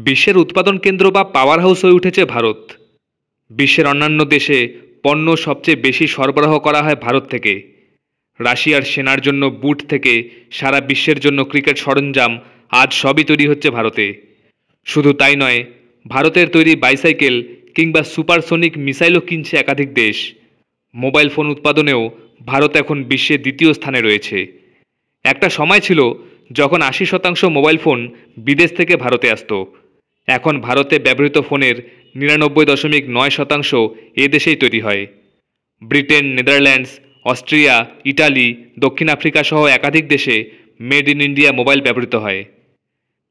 বিশ্বের উৎপাদন কেন্দ্র বা পাওয়ার হাউস হয়ে উঠেছে ভারত। বিশ্বের অন্যান্য দেশে পণ্য সবচেয়ে বেশি সরবরাহ করা হয় ভারত থেকে। রাশিয়ার সেনার জন্য বুট থেকে সারা বিশ্বের জন্য ক্রিকেট সরঞ্জাম আজ সবই তৈরি হচ্ছে ভারতে। শুধু তাই নয়, ভারতের তৈরি বাইসাইকেল কিংবা সুপারসনিক মিসাইলও কিনছে একাধিক দেশ। মোবাইল ফোন উৎপাদনেও ভারত এখন বিশ্বে দ্বিতীয় স্থানে রয়েছে। একটা সময় ছিল যখন ৮০% মোবাইল ফোন বিদেশ থেকে ভারতে আসতো। এখন ভারতে ব্যবহৃত ফোনের ৯৯.৯% এদেশেই তৈরি হয়। ব্রিটেন, নেদারল্যান্ডস, অস্ট্রিয়া, ইটালি, দক্ষিণ আফ্রিকা সহ একাধিক দেশে মেড ইন ইন্ডিয়া মোবাইল ব্যবহৃত হয়।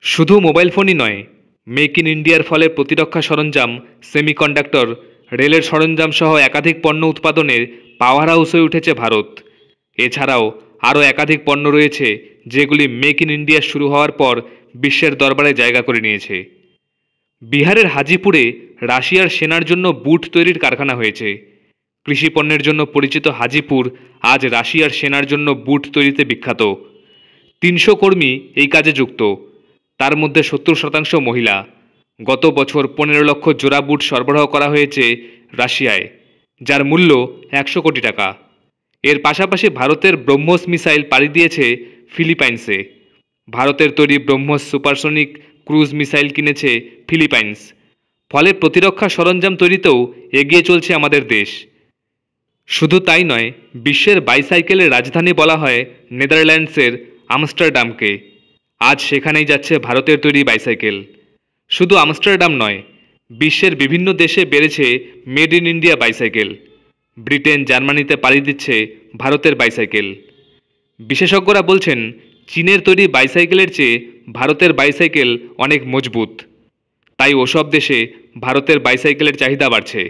শুধু মোবাইল ফোনই নয়, মেক ইন ইন্ডিয়ার ফলে প্রতিরক্ষা সরঞ্জাম, সেমিকন্ডাক্টর, রেলের সরঞ্জাম সহ একাধিক পণ্য উৎপাদনের পাওয়ার হাউস হয়ে উঠেছে ভারত। এছাড়াও আরও একাধিক পণ্য রয়েছে যেগুলি মেক ইন ইন্ডিয়া শুরু হওয়ার পর বিশ্বের দরবারে জায়গা করে নিয়েছে। বিহারের হাজিপুরে রাশিয়ার সেনার জন্য বুট তৈরির কারখানা হয়েছে। কৃষিপণ্যের জন্য পরিচিত হাজিপুর আজ রাশিয়ার সেনার জন্য বুট তৈরিতে বিখ্যাত। ৩০০ কর্মী এই কাজে যুক্ত, তার মধ্যে ৭০% মহিলা। গত বছর ১৫ লক্ষ জোড়া বুট সরবরাহ করা হয়েছে রাশিয়ায়, যার মূল্য ১০০ কোটি টাকা। এর পাশাপাশি ভারতের ব্রহ্মোস মিসাইল পাড়ি দিয়েছে ফিলিপাইন্সে। ভারতের তৈরি ব্রহ্মোস সুপারসনিক ক্রুজ মিসাইল কিনেছে ফিলিপাইন্স। ফলে প্রতিরক্ষা সরঞ্জাম তৈরিতেও এগিয়ে চলছে আমাদের দেশ। শুধু তাই নয়, বিশ্বের বাইসাইকেলের রাজধানী বলা হয় নেদারল্যান্ডসের আমস্টারডামকে। আজ সেখানেই যাচ্ছে ভারতের তৈরি বাইসাইকেল। শুধু আমস্টারডাম নয়, বিশ্বের বিভিন্ন দেশে বেড়েছে made in India bicycle. Britain, জার্মানিতে পাড়ি দিচ্ছে ভারতের বাইসাইকেল। বিশেষজ্ঞরা বলছেন, চীনের তৈরি বাইসাইকেলের চেয়ে ভারতের বাইসাইকেল অনেক মজবুত। তাই ওসব দেশে ভারতের বাইসাইকেলের চাহিদা বাড়ছে।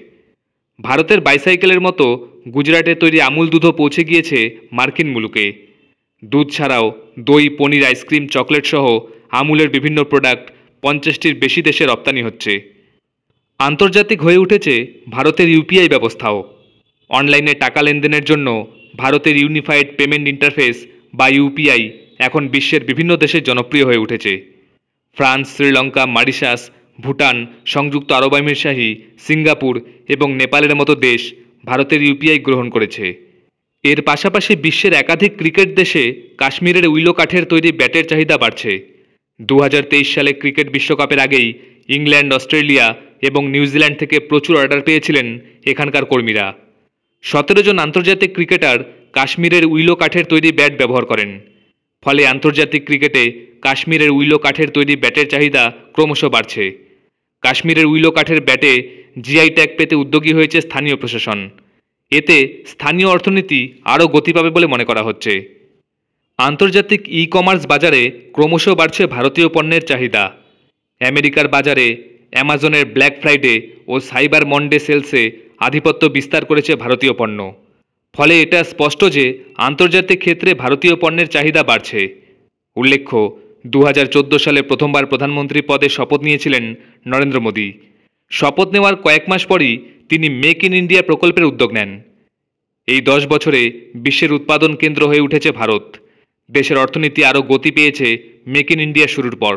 ভারতের বাইসাইকেলের মতো গুজরাটে তৈরি আমুল দুধও পৌঁছে গিয়েছে মার্কিন মুলুকে। দুধ ছাড়াও দই, পনির, আইসক্রিম, চকলেট সহ আমুলের বিভিন্ন প্রোডাক্ট ৫০টির বেশি দেশে রপ্তানি হচ্ছে। আন্তর্জাতিক হয়ে উঠেছে ভারতের ইউপিআই ব্যবস্থাও। অনলাইনে টাকা লেনদেনের জন্য ভারতের ইউনিফাইড পেমেন্ট ইন্টারফেস বা ইউপিআই এখন বিশ্বের বিভিন্ন দেশে জনপ্রিয় হয়ে উঠেছে। ফ্রান্স, শ্রীলঙ্কা, মরিশাস, ভুটান, সংযুক্ত আরব আমিরশাহী, সিঙ্গাপুর এবং নেপালের মতো দেশ ভারতের ইউপিআই গ্রহণ করেছে। এর পাশাপাশি বিশ্বের একাধিক ক্রিকেট দেশে কাশ্মীরের উইলো কাঠের তৈরি ব্যাটের চাহিদা বাড়ছে। ২০২৩ সালে ক্রিকেট বিশ্বকাপের আগেই ইংল্যান্ড, অস্ট্রেলিয়া এবং নিউজিল্যান্ড থেকে প্রচুর অর্ডার পেয়েছিলেন এখানকার কর্মীরা। ১৭ জন আন্তর্জাতিক ক্রিকেটার কাশ্মীরের উইলো কাঠের তৈরি ব্যাট ব্যবহার করেন। ফলে আন্তর্জাতিক ক্রিকেটে কাশ্মীরের উইলো কাঠের তৈরি ব্যাটের চাহিদা ক্রমশ বাড়ছে। কাশ্মীরের উইলো কাঠের ব্যাটে জিআই ট্যাগ পেতে উদ্যোগী হয়েছে স্থানীয় প্রশাসন। এতে স্থানীয় অর্থনীতি আরও গতি পাবে বলে মনে করা হচ্ছে। আন্তর্জাতিক ই কমার্স বাজারে ক্রমশ বাড়ছে ভারতীয় পণ্যের চাহিদা। আমেরিকার বাজারে অ্যামাজনের ব্ল্যাক ফ্রাইডে ও সাইবার মন্ডে সেলসে আধিপত্য বিস্তার করেছে ভারতীয় পণ্য। ফলে এটা স্পষ্ট যে আন্তর্জাতিক ক্ষেত্রে ভারতীয় পণ্যের চাহিদা বাড়ছে। উল্লেখ্য, ২০১৪ সালে প্রথমবার প্রধানমন্ত্রী পদে শপথ নিয়েছিলেন নরেন্দ্র মোদী। শপথ নেওয়ার কয়েক মাস পরই তিনি মেক ইন ইন্ডিয়া প্রকল্পের উদ্যোগ নেন। এই ১০ বছরে বিশ্বের উৎপাদন কেন্দ্র হয়ে উঠেছে ভারত। দেশের অর্থনীতি আরও গতি পেয়েছে মেক ইন ইন্ডিয়া শুরুর পর।